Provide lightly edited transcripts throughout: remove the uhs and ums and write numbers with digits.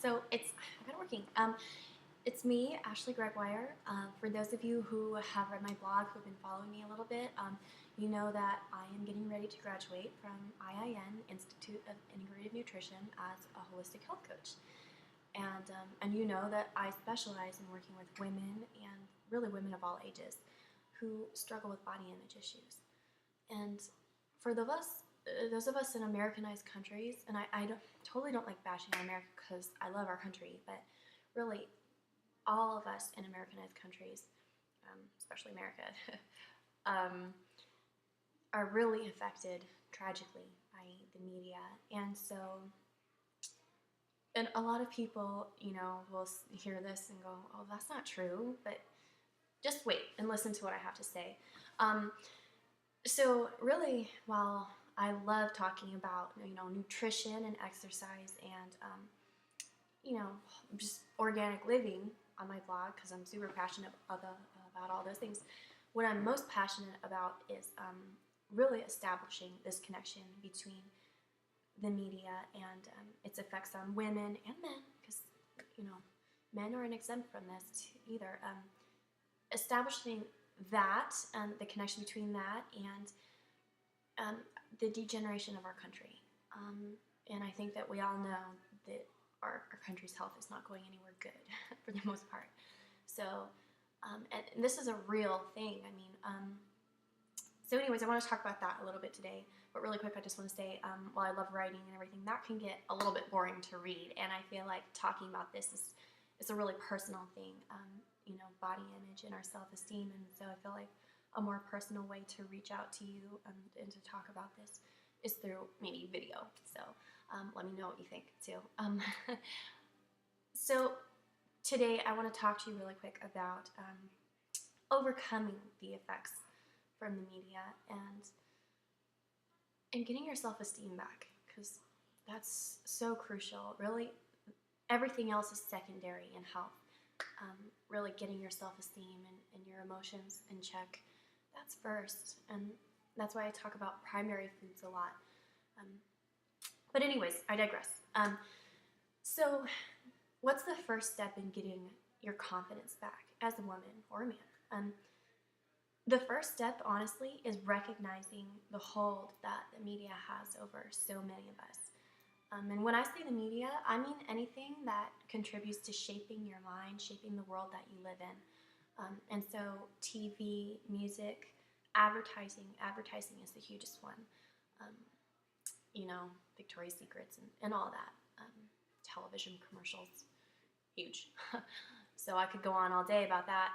I got it working. It's me, Ashley Gregoire. For those of you who have read my blog, who've been following me a little bit, you know that I am getting ready to graduate from IIN, Institute of Integrative Nutrition, as a holistic health coach. And you know that I specialize in working with women, and really women of all ages, who struggle with body image issues. And for those of us in Americanized countries, and I totally don't like bashing on America because I love our country, but really all of us in Americanized countries, especially America, are really affected tragically by the media. And a lot of people, will hear this and go, oh, that's not true, but just wait and listen to what I have to say. So really, while I love talking about, nutrition and exercise and, just organic living on my blog, because I'm super passionate about all those things, what I'm most passionate about is really establishing this connection between the media and its effects on women and men, because, men aren't exempt from this either. Establishing that, the connection between that and the degeneration of our country. And I think that we all know that our country's health is not going anywhere good for the most part. So, and this is a real thing. So anyways, I want to talk about that a little bit today. But really quick, I just want to say, while I love writing and everything, that can get a little bit boring to read. And I feel like talking about this is a really personal thing, body image and our self-esteem. And so I feel like a more personal way to reach out to you and to talk about this is through maybe video. So let me know what you think too. So today I want to talk to you really quick about overcoming the effects from the media and getting your self-esteem back, because that's so crucial. Really, everything else is secondary in health. Really getting your self-esteem and your emotions in check, that's first. And that's why I talk about primary foods a lot. But anyways, I digress. So what's the first step in getting your confidence back as a woman or a man? The first step, honestly, is recognizing the hold that the media has over so many of us. And when I say the media, I mean anything that contributes to shaping your mind, shaping the world that you live in. And so TV, music, advertising is the hugest one. Victoria's Secrets and all that. Television commercials, huge. So I could go on all day about that.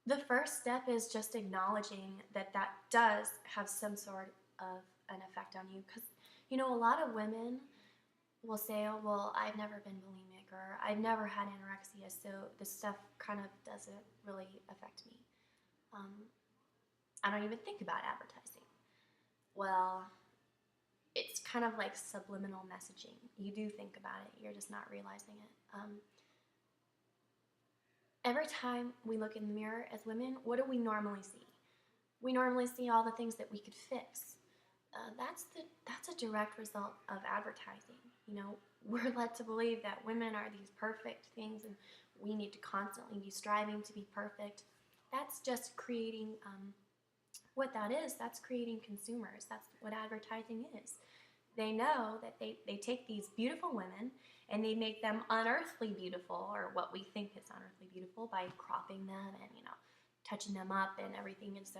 The first step is just acknowledging that does have some sort of an effect on you, because a lot of women will say, oh, well, I've never been bulimic, or I've never had anorexia, so this stuff kind of doesn't really affect me. I don't even think about advertising. Well, it's kind of like subliminal messaging. You do think about it, you're just not realizing it. Every time we look in the mirror as women, what do we normally see? We normally see all the things that we could fix. That's a direct result of advertising. We're led to believe that women are these perfect things and we need to constantly be striving to be perfect. That's just creating, what that is, that's creating consumers. That's what advertising is. They know that they take these beautiful women and they make them unearthly beautiful, or what we think is unearthly beautiful, by cropping them and, touching them up and everything. And so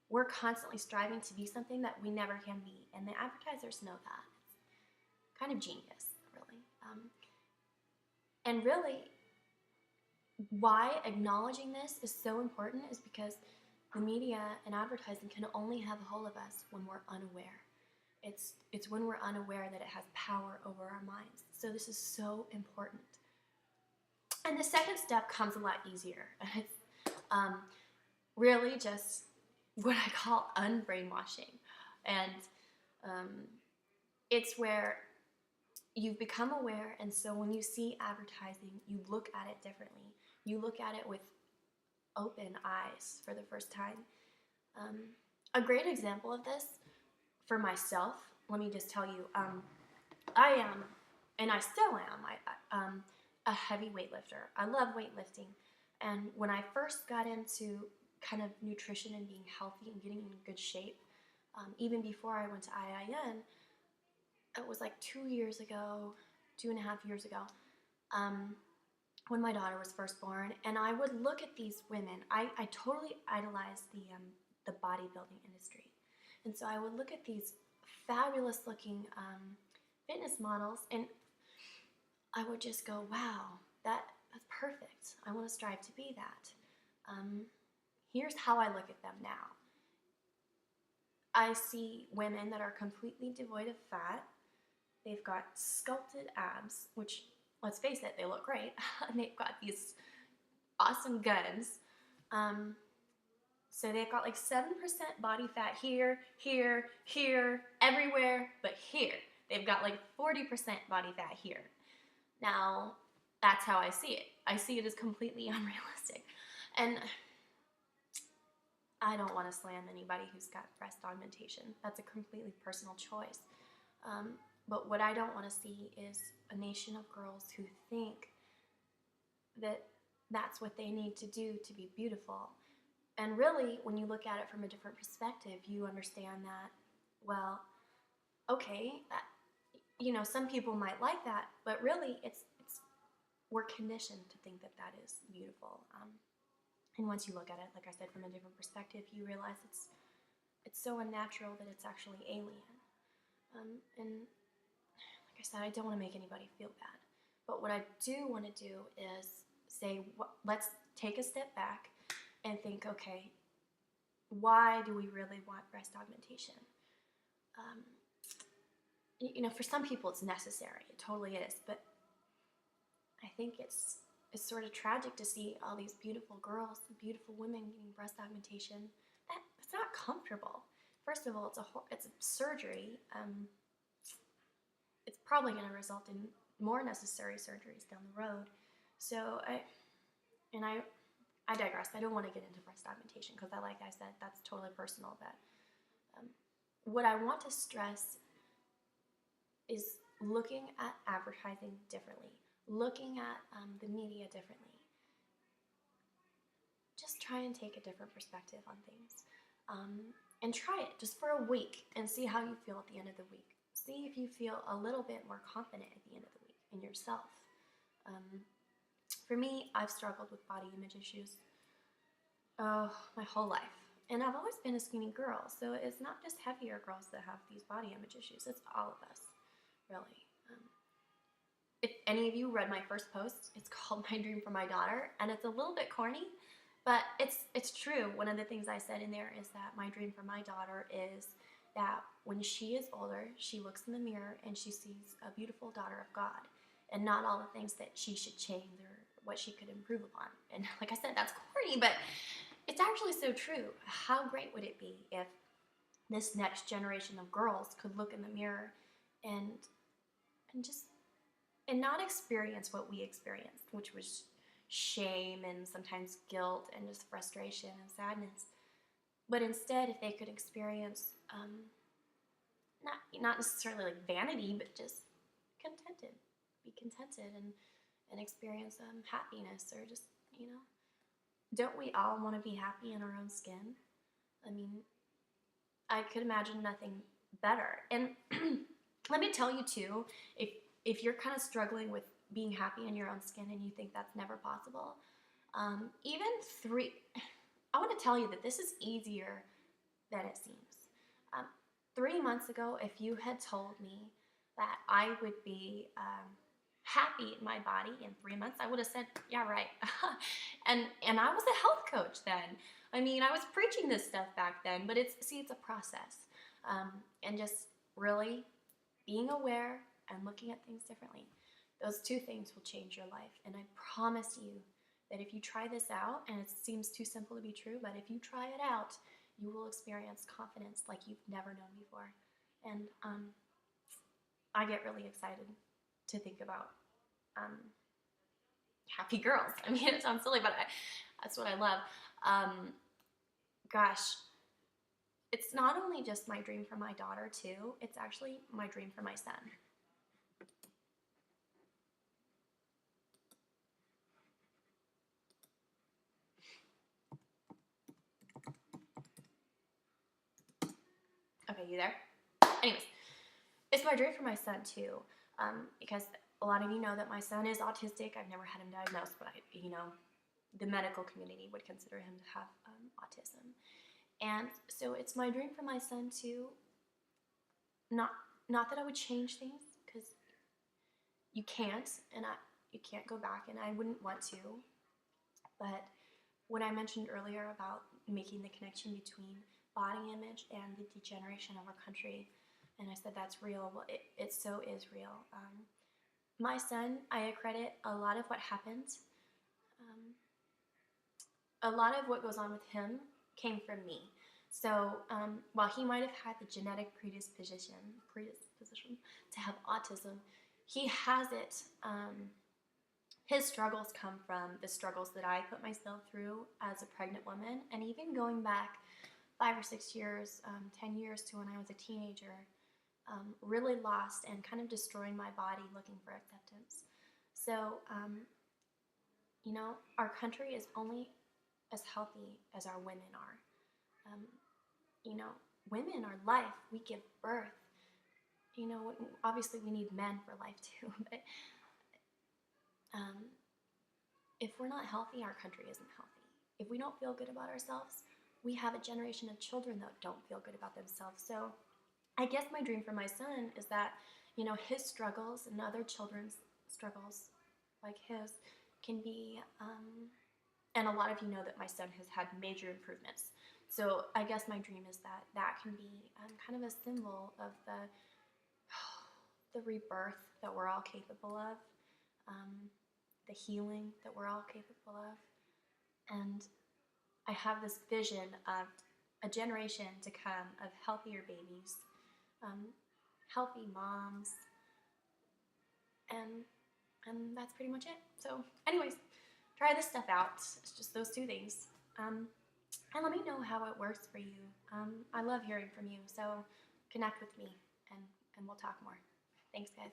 we're constantly striving to be something that we never can be. And the advertisers know that. It's kind of genius, really. And really, why acknowledging this is so important is because the media and advertising can only have a hold of us when we're unaware. It's when we're unaware that it has power over our minds. So this is so important. And the second step comes a lot easier. It's really just what I call unbrainwashing. And it's where you've become aware, and so when you see advertising, you look at it differently. You look at it with open eyes for the first time. A great example of this for myself, let me just tell you, I and I still am. A heavy weightlifter. I love weightlifting. And when I first got into kind of nutrition and being healthy and getting in good shape, even before I went to IIN, it was like 2 years ago, 2.5 years ago, when my daughter was first born, and I would look at these women. I totally idolized the bodybuilding industry, and so I would look at these fabulous looking fitness models, and I would just go, wow, that's perfect. I want to strive to be that. Here's how I look at them now. I see women that are completely devoid of fat. They've got sculpted abs, which, let's face it, they look great. And they've got these awesome guns. So they've got like 7% body fat here, here, here, everywhere, but here. They've got like 40% body fat here. Now, that's how I see it. I see it as completely unrealistic. And I don't want to slam anybody who's got breast augmentation. That's a completely personal choice. But what I don't want to see is a nation of girls who think that that's what they need to do to be beautiful. And really, when you look at it from a different perspective, you understand that, well, okay, some people might like that, but really, we're conditioned to think that that is beautiful. And once you look at it, like I said, from a different perspective, you realize it's so unnatural that it's actually alien. And like I said, I don't want to make anybody feel bad. But what I do want to do is say, let's take a step back and think, okay, why do we really want breast augmentation? For some people it's necessary. It totally is. But I think it's sort of tragic to see all these beautiful girls, beautiful women getting breast augmentation. It's not comfortable. First of all, it's a surgery. It's probably going to result in more necessary surgeries down the road. So I digress. I don't want to get into breast augmentation because, like I said, that's totally personal. But what I want to stress is looking at advertising differently, looking at the media differently. Just try and take a different perspective on things. And try it just for a week and see how you feel at the end of the week. See if you feel a little bit more confident at the end of the week in yourself. For me, I've struggled with body image issues my whole life. And I've always been a skinny girl, so it's not just heavier girls that have these body image issues. It's all of us, really. If any of you read my first post, it's called My Dream for My Daughter, and it's a little bit corny, but it's true. One of the things I said in there is that my dream for my daughter is that when she is older, she looks in the mirror and she sees a beautiful daughter of God, and not all the things that she should change or what she could improve upon. And like I said, that's corny, but it's actually so true. How great would it be if this next generation of girls could look in the mirror and not experience what we experienced, which was shame and sometimes guilt and just frustration and sadness. But instead, if they could experience not necessarily like vanity, but just be contented and experience happiness, or just, don't we all want to be happy in our own skin? I mean, I could imagine nothing better. And let me tell you too, if you're kind of struggling with being happy in your own skin and you think that's never possible, I want to tell you that this is easier than it seems. 3 months ago, if you had told me that I would be happy in my body in 3 months, I would have said, yeah, right. and I was a health coach then. I mean, I was preaching this stuff back then, but it's a process. And just really being aware and looking at things differently. Those two things will change your life. And I promise you that if you try this out, and it seems too simple to be true, but if you try it out, you will experience confidence like you've never known before. And I get really excited to think about happy girls. I mean, it sounds silly, but that's what I love. Gosh, it's not only just my dream for my daughter too, it's actually my dream for my son. you there. Anyways, it's my dream for my son too, because a lot of you know that my son is autistic. I've never had him diagnosed, but the medical community would consider him to have autism. And so it's my dream for my son to not that I would change things, because you can't, and you can't go back, and I wouldn't want to. But what I mentioned earlier about making the connection between body image and the degeneration of our country, and I said that's real. Well, it so is real. My son, I accredit a lot of what happened. A lot of what goes on with him came from me. So while he might have had the genetic predisposition to have autism, he has it. His struggles come from the struggles that I put myself through as a pregnant woman, and even going back 5 or 6 years, 10 years to when I was a teenager, really lost and kind of destroying my body looking for acceptance. So, our country is only as healthy as our women are. Women are life. We give birth. Obviously we need men for life too, but if we're not healthy, our country isn't healthy. If we don't feel good about ourselves, we have a generation of children that don't feel good about themselves. So I guess my dream for my son is that, his struggles and other children's struggles like his can be, and a lot of you know that my son has had major improvements. So I guess my dream is that that can be kind of a symbol of the rebirth that we're all capable of, the healing that we're all capable of. And I have this vision of a generation to come of healthier babies, healthy moms, and that's pretty much it. So anyways, try this stuff out. It's just those 2 things. And let me know how it works for you. I love hearing from you, so connect with me and we'll talk more. Thanks, guys.